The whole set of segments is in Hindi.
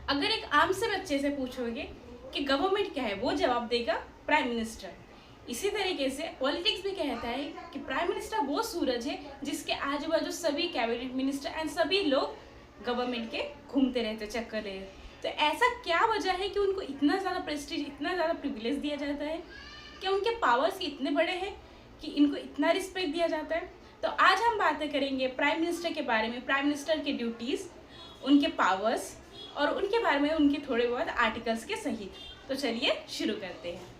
अगर एक आम से बच्चे से पूछोगे कि गवर्नमेंट क्या है, वो जवाब देगा प्राइम मिनिस्टर। इसी तरीके से पॉलिटिक्स भी कहता है कि प्राइम मिनिस्टर वो सूरज है जिसके आजू बाजू सभी कैबिनेट मिनिस्टर एंड सभी लोग गवर्नमेंट के घूमते रहते, चक्कर ले। तो ऐसा क्या वजह है कि उनको इतना ज़्यादा प्रेस्टीज, इतना ज़्यादा प्रिविलेज दिया जाता है? क्या उनके पावर्स इतने बड़े हैं कि इनको इतना रिस्पेक्ट दिया जाता है? तो आज हम बातें करेंगे प्राइम मिनिस्टर के बारे में, प्राइम मिनिस्टर की ड्यूटीज़, उनके पावर्स और उनके बारे में उनके थोड़े बहुत आर्टिकल्स के सहित। तो चलिए शुरू करते हैं।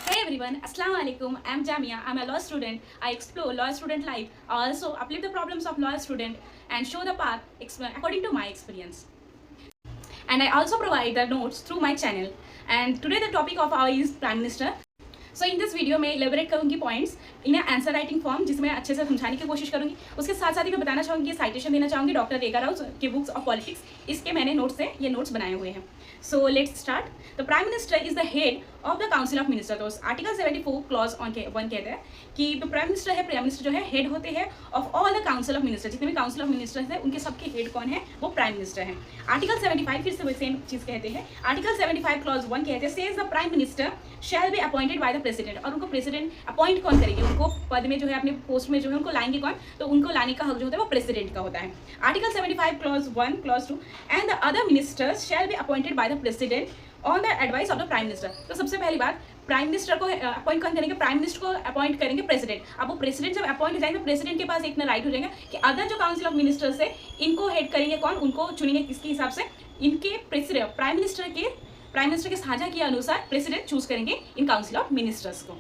Hey everyone, Assalamu alaikum. I'm Jamia. I'm a law student. I explore law student life. I also uplift the problems of law student and show the path according to my experience. And I also provide the notes through my channel. And today the topic of our is Prime Minister. So in this video में इलेबोरेट करूँगी points in answer writing form, जिसमें अच्छे से समझाने की कोशिश करूँगी। उसके साथ साथ ही मैं बताना चाहूँगी, साइटेशन देना चाहूँगी डॉक्टर रेखा राव की बुक्स ऑफ पॉलिटिक्स, इसके मैंने नोट्स से ये नोट्स बनाए हुए हैं। So let's start. The prime minister is the head of the council of minister. तो आर्टिकल 74 क्लॉज 1 कहते हैं कि जो प्राइम मिनिस्टर है, प्राइम मिनिस्टर जो है हेड होते हैं of all the council of minister. जितने भी काउंसिल ऑफ मिनिस्टर्स है उनके सबके हेड कौन है? वो प्राइम मिनिस्टर है। आर्टिकल 75 फिर से सेम चीज कहते हैं। आर्टिकल 75 क्लॉज 1 कहते हैं says the prime minister shall be appointed by the president. और उनको प्रेसिडेंट अपॉइंट कौन करेंगे? उनको पद में जो है, अपने पोस्ट में जो है उनको लाएंगे कौन? तो उनको लाने का हक जो होता है वो प्रेसिडेंट का होता है। Article 75 clause 1 clause 2 and the other ministers shall be appointed by the president on the advice of the prime minister. तो सबसे पहली बात, प्राइम मिनिस्टर को अपॉइंट कौन करेंगे? प्राइम मिनिस्टर को अपॉइंट करेंगे प्रेसिडेंट। अब वो प्रेसिडेंट जब अपॉइंट हो जाएंगे तो प्रेसिडेंट के पास एक राइट हो जाएगा कि अदर जो काउंसिल ऑफ मिनिस्टर्स है इनको हेड करेंगे कौन? उनको चुनेंगे किसके हिसाब से? इनके प्राइम मिनिस्टर के साझा के अनुसार प्रेसिडेंट चूज करेंगे इन काउंसिल ऑफ मिनिस्टर्स को।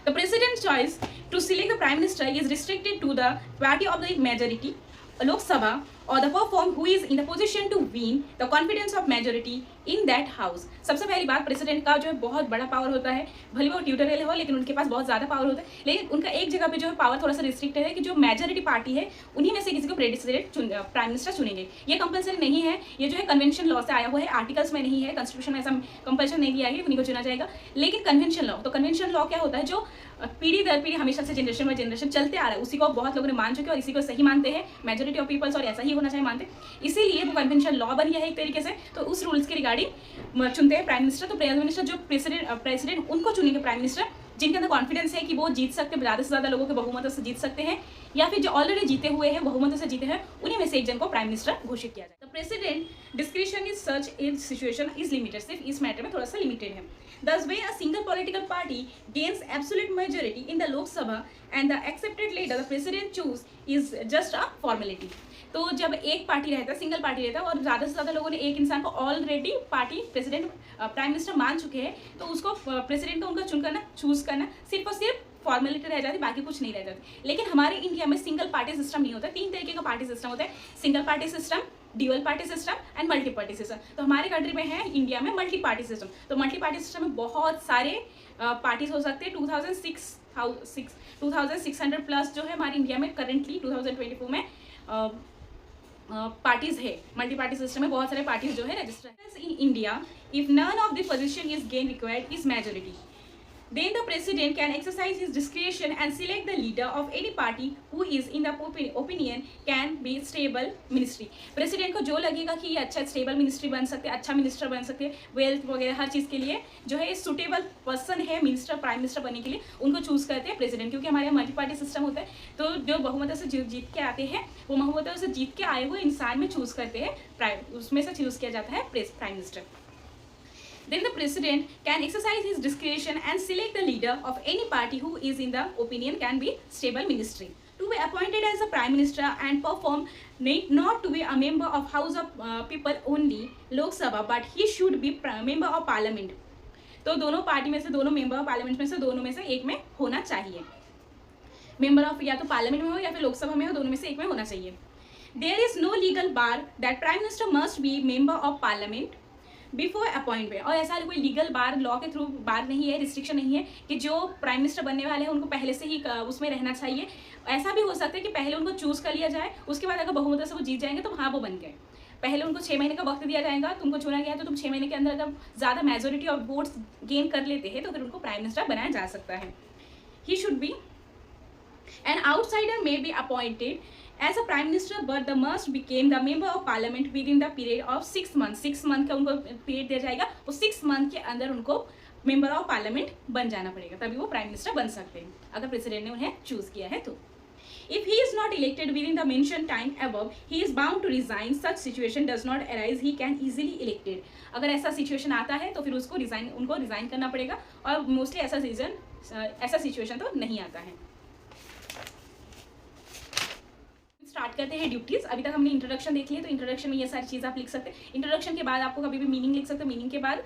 The president's choice to select the prime minister is restricted to the party of the majority, Lok Sabha, or the person who is in the position to win the confidence of majority in that house। सबसे पहली बात, प्रेसिडेंट का जो है बहुत बड़ा पावर होता है, भले वो ट्यूटोरियल हो लेकिन उनके पास बहुत ज़्यादा पावर होता है। लेकिन उनका एक जगह पे जो है पावर थोड़ा सा रिस्ट्रिक्टेड है कि जो मेजॉरिटी पार्टी है उन्हीं में से किसी को प्राइम मिनिस्टर चुनेंगे। ये कंपलसरी नहीं है, ये जो है कन्वेंशन लॉ से आया हुआ है, आर्टिकल्स में नहीं है, कॉन्स्टिट्यूशन में ऐसा कंपल्शन नहीं दिया है उन्हीं को चुना जाएगा। लेकिन कन्वेंशन लॉ, तो कन्वेंशन लॉ क्या होता है? जो पीढ़ी दर पीढ़ी हमेशा से जनरेशन बाय जनरेशन चलते आ रहा है, उसी को बहुत लोगों ने मान चुके और इसी को सही मानते हैं मेजॉरिटी ऑफ पीपल्स, और ऐसा ही होना चाहिए मानते, इसीलिए वो कन्वेंशन लॉ बन गया है एक तरीके से। तो उस रूल्स के रिगार्डिंग चुनते हैं प्राइम मिनिस्टर। तो प्राइम मिनिस्टर जो प्रेसिडेंट उनको चुनेंगे प्राइम मिनिस्टर जिनके अंदर कॉन्फिडेंस है कि वो जीत सकते हैं, ज़्यादा से ज़्यादा लोगों के बहुमत से जीत सकते हैं, या फिर जो ऑलरेडी जीते हुए हैं, बहुमत से जीते हैं, उन्हीं में से एक जन को प्राइम मिनिस्टर घोषित किया जाए। The president description is such in situation is limited, सिर्फ इस मैटर में थोड़ा सा लिमिटेड है। Thus, when a single political party gains absolute majority in the Lok Sabha and the accepted leader the president choose is just a formality। तो जब एक पार्टी रहता है, सिंगल पार्टी रहता है और ज़्यादा से ज़्यादा लोगों ने एक इंसान को already party president prime minister मान चुके हैं, तो उसको प्रेसिडेंट को उनका चूज करना सिर्फ और सिर्फ फॉर्मेलिटी रह जाती, बाकी कुछ नहीं रह जाती। लेकिन हमारे इंडिया में सिंगल पार्टी सिस्टम नहीं होता, 3 तरीके का पार्टी सिस्टम होता है, single party system, dual party system and multi party system. तो हमारे कंट्री में है इंडिया में मल्टी पार्टी सिस्टम। तो मल्टी पार्टी सिस्टम में बहुत सारे पार्टीज हो सकते हैं। 2600 प्लस जो है हमारे इंडिया में करेंटली 2024 में पार्टीज है। मल्टी पार्टी सिस्टम में बहुत सारे पार्टीज जो है register in India. If none of the position is gain required is majority, then the president can exercise his discretion and select the leader of any party who is in the opinion can be stable ministry। President को जो लगेगा कि ये अच्छा स्टेबल मिनिस्ट्री बन सकते हैं, अच्छा मिनिस्टर बन सकते हैं, वेल्थ वगैरह हर चीज़ के लिए जो है सुटेबल पर्सन है मिनिस्टर, प्राइम मिनिस्टर बनने के लिए, उनको चूज करते हैं प्रेसिडेंट। क्योंकि हमारे यहाँ मल्टी पार्टी सिस्टम होता है, तो जो बहुमत से जीत के आते हैं वो बहुमत से जीत के आए हुए इंसान में चूज करते हैं, उसमें से चूज किया जाता है prime minister. Then the president can exercise his discretion and select the leader of any party who is in the opinion can be stable ministry to be appointed as a prime minister and perform need not to be a member of House of People only Lok Sabha, but he should be member of Parliament। तो दोनों पार्टी में से, दोनों मेंबर ऑफ पार्लियामेंट में से, दोनों में से एक में होना चाहिए। मेंबर ऑफ या तो पार्लियामेंट में हो या फिर लोकसभा में हो, दोनों में से एक में होना चाहिए। There is no legal bar that prime minister must be member of Parliament before appointment. और ऐसा कोई लीगल बार, लॉ के थ्रू बार नहीं है, रिस्ट्रिक्शन नहीं है कि जो प्राइम मिनिस्टर बनने वाले हैं उनको पहले से ही उसमें रहना चाहिए। ऐसा भी हो सकता है कि पहले उनको चूज कर लिया जाए, उसके बाद अगर बहुमत से वो जीत जाएंगे तो हाँ वो बन गए। पहले उनको 6 महीने का वक्त दिया जाएगा, तुमको चुना गया तो तुम 6 महीने के अंदर अगर ज़्यादा मेजोरिटी ऑफ वोट्स गेन कर लेते हैं तो फिर उनको प्राइम मिनिस्टर बनाया जा सकता है। He should be an outsider may be appointed as a prime minister, but the must became the member of parliament within the period of 6 month. 6 month का उनको पीरियड दिया जाएगा, वो 6 मंथ के अंदर उनको मेंबर ऑफ पार्लियामेंट बन जाना पड़ेगा, तभी वो प्राइम मिनिस्टर बन सकते हैं अगर प्रेसिडेंट ने उन्हें चूज किया है तो। If he is not elected within the mentioned time above, he is bound to resign. Such situation does not arise. He can easily elected. अगर ऐसा सिचुएशन आता है तो फिर उनको रिजाइन करना पड़ेगा, और मोस्टली ऐसा सिचुएशन तो नहीं आता है। स्टार्ट करते हैं ड्यूटीज। अभी तक हमने इंट्रोडक्शन देख लिया, तो इंट्रोडक्शन में ये सारी चीज़ आप लिख सकते हैं। इंट्रोडक्शन के बाद आपको कभी भी मीनिंग लिख सकते हैं, मीनिंग के बाद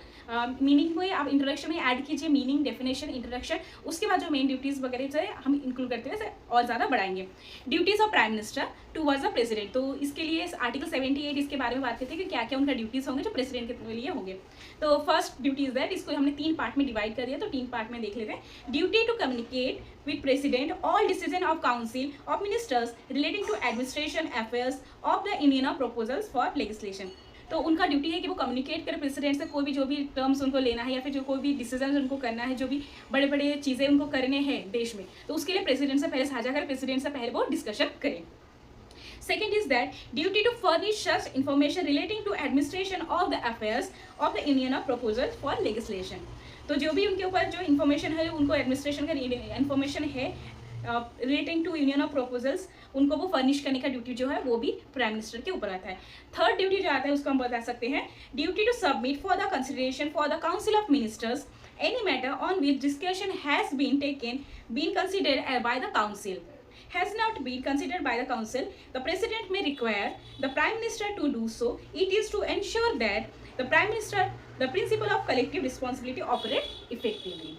मीनिंग को आप इंट्रोडक्शन में ऐड कीजिए, मीनिंग, डेफिनेशन, इंट्रोडक्शन, उसके बाद जो मेन ड्यूटीज़ वगैरह से हम इंक्लूड करते हैं और ज़्यादा बढ़ाएंगे। Duties of prime minister towards the president, तो इसके लिए आर्टिकल 78 इसके बारे में बात करते हैं कि क्या क्या उनका ड्यूटीज़ होंगे जो प्रेसिडेंट के लिए होंगे। तो फर्स्ट ड्यूटी इज दैट, इसको हमने 3 पार्ट में डिवाइड कर दिया, तो 3 पार्ट में देख लेते हैं। Duty to communicate with president all decision of council of ministers relating to administration affairs of the union of proposals for legislation। तो उनका ड्यूटी है कि वो कम्युनिकेट करें प्रेसिडेंट से, कोई भी जो भी टर्म्स उनको लेना है या फिर जो कोई भी डिसीजन उनको करना है, जो भी बड़े बड़े चीज़ें उनको करने हैं देश में, तो उसके लिए प्रेसिडेंट से पहले साझा करें, प्रेसिडेंट से पहले वो डिस्कशन करें। Second is that duty to furnish such information relating to administration of the affairs of the union of proposals for legislation। तो जो भी उनके ऊपर जो इन्फॉर्मेशन है, उनको एडमिनिस्ट्रेशन का इन्फॉर्मेशन है relating to union of proposals, उनको वो फर्निश करने का ड्यूटी जो है वो भी प्राइम मिनिस्टर के ऊपर आता है। थर्ड ड्यूटी जो आता है उसको हम बता सकते हैं duty to submit for the consideration for the council of ministers any matter on which discussion has been considered by the council has not been considered by the council, the president may require the prime minister to do so. It is to ensure that the prime minister, the principle of collective responsibility operate effectively।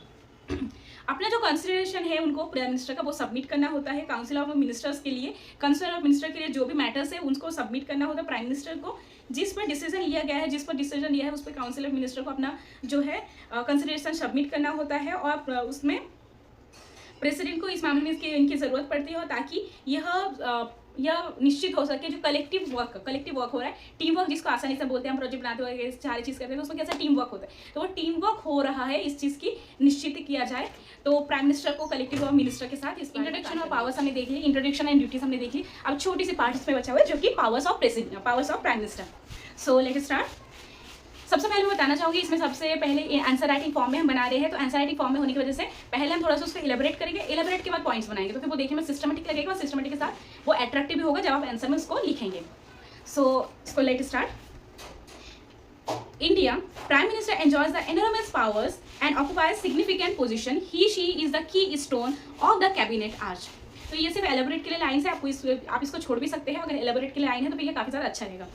अपना जो कंसिडरेशन है उनको प्राइम मिनिस्टर का वो सबमिट करना होता है काउंसिल ऑफ मिनिस्टर्स के लिए। काउंसिल ऑफ मिनिस्टर के लिए जो भी मैटर्स है उनको सबमिट करना होता है प्राइम मिनिस्टर को। जिस पर डिसीजन लिया गया है, उस पर काउंसिल ऑफ मिनिस्टर को अपना जो है कंसिडरेशन सबमिट करना होता है, और उसमें प्रेसिडेंट को इस मामले में इनकी ज़रूरत पड़ती है, ताकि यह निश्चित हो सके जो कलेक्टिव वर्क हो रहा है, टीम वर्क जिसको आसानी से बोलते हैं, हम प्रोजेक्ट बनाते हुए सारी चीज़ करते हैं, तो उसमें कैसा टीम वर्क होता है, तो वो टीम वर्क हो रहा है इस चीज़ की निश्चित किया जाए, तो प्राइम मिनिस्टर को कलेक्टिव और मिनिस्टर के साथ इस इंट्रोडक्शन और पावर्स हमने देख ली, इंट्रोडक्शन एंड ड्यूटीज हमने देख ली। अब छोटी सी पार्ट इसमें बचा हुआ है जो कि powers of prime minister. So let's start. सबसे पहले मैं बताना चाहूँगी, इसमें सबसे पहले आंसर राइटिंग फॉर्म में हम बना रहे हैं, तो आंसर राइटिंग फॉर्म में होने की वजह से पहले हम थोड़ा सा उसको इलेबोरेट करेंगे, इलेबोरेट के बाद पॉइंट्स बनाएंगे, तो फिर वो देखने में सिस्टमेटिक लगेगा, और सिस्टमेटिक के साथ वो अट्रैक्टिव भी होगा जब आप आंसर में उसको लिखेंगे। सो इसको let start. India prime minister enjoys the enormous powers and occupies significant position. He she is the key stone of the cabinet arch. तो ये सिर्फ एलेबोरेट के लिए लाइन है, आप इसको छोड़ भी सकते हैं, अगर एलेबोरेट के लिए लाइन है तो फिर ये काफ़ी ज़्यादा अच्छा रहेगा।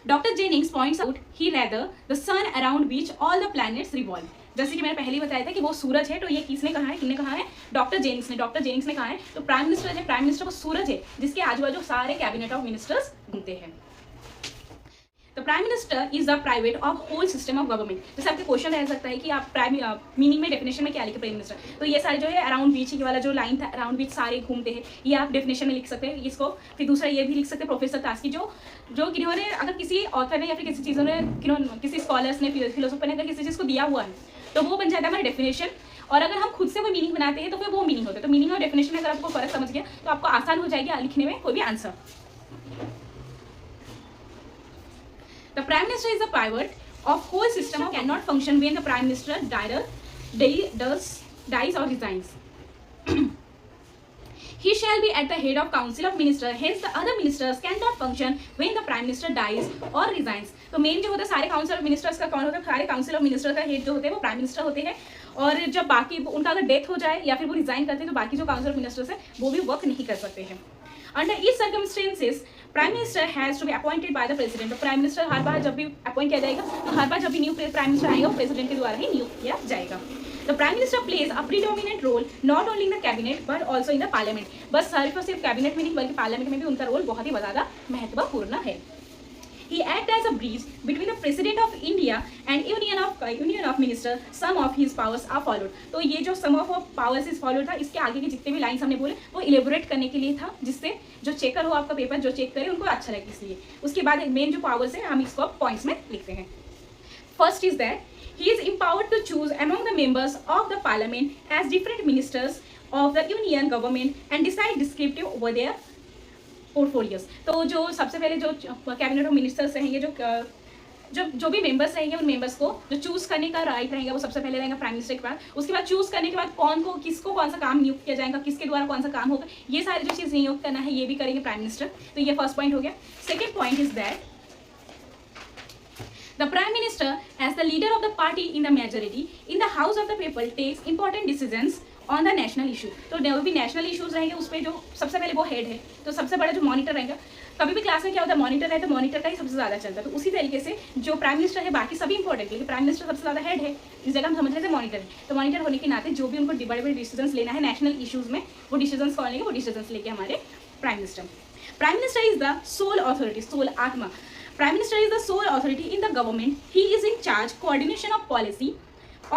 Dr. Jennings points out he rather the sun around which all the planets revolve। जैसे कि मैंने पहले ही बताया था कि वो सूरज है, तो ये किसने कहा है डॉक्टर जेनिंग्स ने कहा है, तो प्राइम मिनिस्टर वो सूरज है जिसके आजू बाजू सारे कैबिनेट ऑफ मिनिस्टर्स घूमते हैं। The prime minister is the private of whole system of government. जैसे आपके क्वेश्चन रह सकता है कि आप मीनिंग में डेफिनेशन में क्या लिखे प्राइम मिनिस्टर, तो ये सारे जो है अराउंड बीच वाला जो लाइन था, अराउंड बीच सारे घूमते हैं, ये आप डेफिनेशन में लिख सकते हैं इसको। फिर दूसरा ये भी लिख सकते हैं प्रोफेसर तास्की, जो किन्होंने अगर किसी ऑथर ने या फिर किसी चीज़ों ने किसी स्कॉलर्स ने फिलोसोफर ने अगर किसी चीज़ को दिया हुआ है तो वो बन जाता है हमारा डेफिनेशन, और अगर हम खुद से कोई मीनिंग बनाते हैं तो फिर वो मीनिंग होता है। तो मीनिंग और डेफिनेशन में अगर आपको फर्क समझ गया तो आपको आसान हो जाएगी लिखने में कोई भी answer. The Prime Minister is the pivot of whole system and cannot function when the Prime Minister dies or resigns. He shall be at the head of Council of Ministers, hence the other ministers cannot function when the Prime Minister dies or resigns. तो मेन जो होता है सारे काउंसिल ऑफ मिनिस्टर्स का कौन होता है, सारे काउंसिल ऑफ मिनिस्टर्स का हेड जो होते हैं वो प्राइम मिनिस्टर होते हैं, और जब बाकी उनका अगर डेथ हो जाए या फिर वो रिजाइन करते हैं तो बाकी जो काउंसिल ऑफ मिनिस्टर्स है वो भी वर्क नहीं कर सकते हैं। Under each circumstances, Prime Minister has to be appointed by the President। तो प्राइम मिनिस्टर हर बार जब भी अपॉइंट किया जाएगा, तो हर बार जब भी न्यू प्राइम मिनिस्टर आएगा वो प्रेसिडेंट के द्वारा ही नियुक्त किया जाएगा। The Prime Minister plays a predominant role not only in the cabinet but also in the parliament। बस सिर्फ कैबिनेट में नहीं बल्कि पार्लियामेंट में भी उनका रोल बहुत ही ज़्यादा महत्वपूर्ण है। He acts as a bridge between the President of India and Union of Ministers. Some of his powers are followed। तो ये जो some of powers is followed था, इसके आगे के जितने भी लाइन्स हमने बोले वो इलेबोरेट करने के लिए था, जिससे जो चेकर हो आपका पेपर जो चेक करे उनको अच्छा लगे, इसलिए उसके बाद मेन जो पावर्स है हम इसको पॉइंट्स में लिखते हैं। First is that he is empowered to choose among the members of the parliament as different ministers of the union government and decide descriptive over their portfolios. तो जो सबसे पहले जो कैबिनेट ऑफ मिनिस्टर्स रहेंगे, जो भी मेंबर्स रहेंगे, उन मेंबर्स को जो चूज करने का राइट रहेगा वो सबसे पहले रहेगा प्राइम मिनिस्टर के पास। उसके बाद चूज करने के बाद किसको कौन सा काम नियुक्त किया जाएगा, किसके द्वारा कौन सा काम होगा, ये सारी जो चीज़ नियुक्त करना है ये भी करेंगे प्राइम मिनिस्टर। तो ये फर्स्ट पॉइंट हो गया। Second point is that the prime minister as the leader of the party in the majority in the house of the people takes important decisions on the national issue। तो जो भी नेशनल इश्यूज रहेंगे उस पर जो सबसे पहले वो हेड है, तो सबसे बड़ा जो मॉनिटर रहेगा, कभी भी क्लास में क्या होता है मॉनिटर है तो मॉनिटर का ही सबसे ज़्यादा चलता है। तो उसी तरीके से जो प्राइम मिनिस्टर है, बाकी सभी इंपॉर्टेंट, लेकिन प्राइम मिनिस्टर सबसे ज़्यादा हेड है, इस जगह हम समझ रहे थे मॉनिटर है। तो मॉनिटर होने के नाते जो भी उनको बड़े बड़े डिसीजंस लेना है नेशनल इश्यूज़ में, वो डिसीजंस कौन लेंगे, वो डिसीजंस लेके हमारे prime minister. Prime minister is the sole authority, sole आत्मा। Prime Minister is the sole authority in the government. He is in charge coordination of policy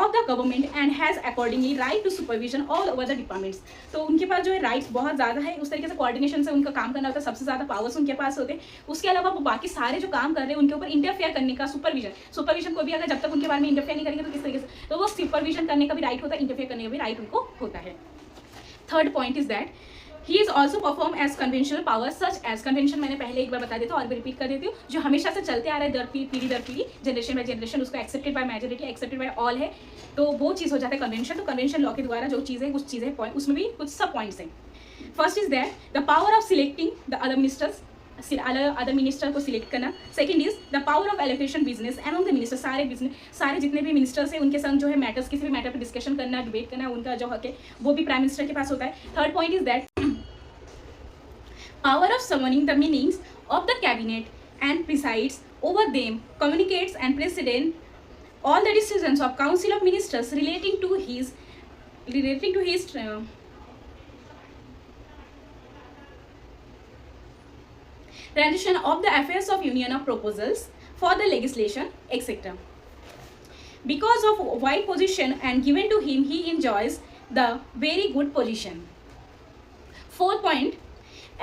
of the government and has accordingly right to supervision all over the departments। तो उनके पास जो है राइट्स बहुत ज़्यादा है, उस तरीके से कोऑर्डिनेशन से उनका काम करना होता है, सबसे ज़्यादा पावर्स उनके पास होते हैं। उसके अलावा वो बाकी सारे जो काम कर रहे हैं उनके ऊपर इंटरफेयर करने का सुपरविजन को भी अगर जब तक उनके बारे में इंटरफेयर नहीं करेंगे तो किस तरीके से, तो वो सुपरविजन करने का भी राइट होता है, इंटरफेयर करने का भी राइट उनको होता है। Third point is that he is also perform as conventional power such as convention. मैंने पहले एक बार बता देता हूँ और भी रिपीट कर देती हूँ, जो हमेशा से चलते आ रहा है दर पीढ़ी दर पीढ़ी, जनरेशन बाय जनरेशन, उसको accepted by majority, accepted by all है, तो वो चीज़ हो जाता है कन्वेंशन। तो कन्वेंशन लॉ के द्वारा जो चीज़ें, कुछ चीज़ें पॉइंट, उसमें भी कुछ सब पॉइंट्स हैं। First is that the power of selecting the other ministers, other minister को सिलेक्ट करना। Second is the power of allocation business among the minister, सारे जितने भी मिनिस्टर्स हैं उनके संग जो है मैटर्स, किसी भी मैटर पर डिस्कशन करना, डिबेट करना, उनका जो हक है वो भी प्राइम मिनिस्टर के पास होता है। Third point is that power of summoning the meetings of the cabinet and presides over them, communicates and president all the decisions of council of ministers relating to his transition of the affairs of union of proposals for the legislation, etc. Because of wide position and given to him, he enjoys the very good position. Fourth point,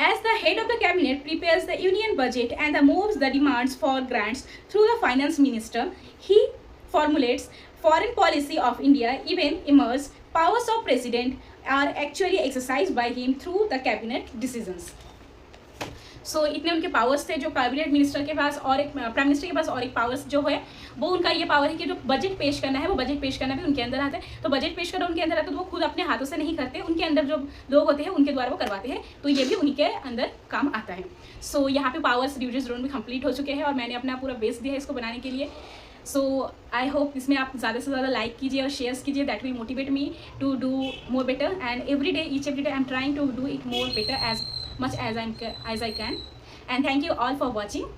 as the head of the cabinet prepares the union budget and moves the demands for grants through the finance minister, he formulates foreign policy of India. Even emerged powers of president are actually exercised by him through the cabinet decisions. सो इतने उनके पावर्स थे जो कैबिनेट मिनिस्टर के पास और एक प्राइम मिनिस्टर के पास, और एक पावर्स जो है वो उनका ये पावर है कि जो बजट पेश करना है वो बजट पेश करना भी उनके अंदर आता है। तो बजट पेश करना उनके अंदर आता है तो वो खुद अपने हाथों से नहीं करते, उनके अंदर जो लोग होते हैं उनके द्वारा वो करवाते हैं, तो ये भी उन्हीं के अंदर काम आता है। सो यहाँ पे पावर्स ड्यूटीज रोल भी कंप्लीट हो चुके हैं और मैंने अपना पूरा बेस दिया है इसको बनाने के लिए। सो आई होप इसमें आप ज़्यादा से ज़्यादा लाइक कीजिए और शेयर्स कीजिए, that will motivate me to do more better, and every day each every day I am trying to do it more better as much as I can, and thank you all for watching.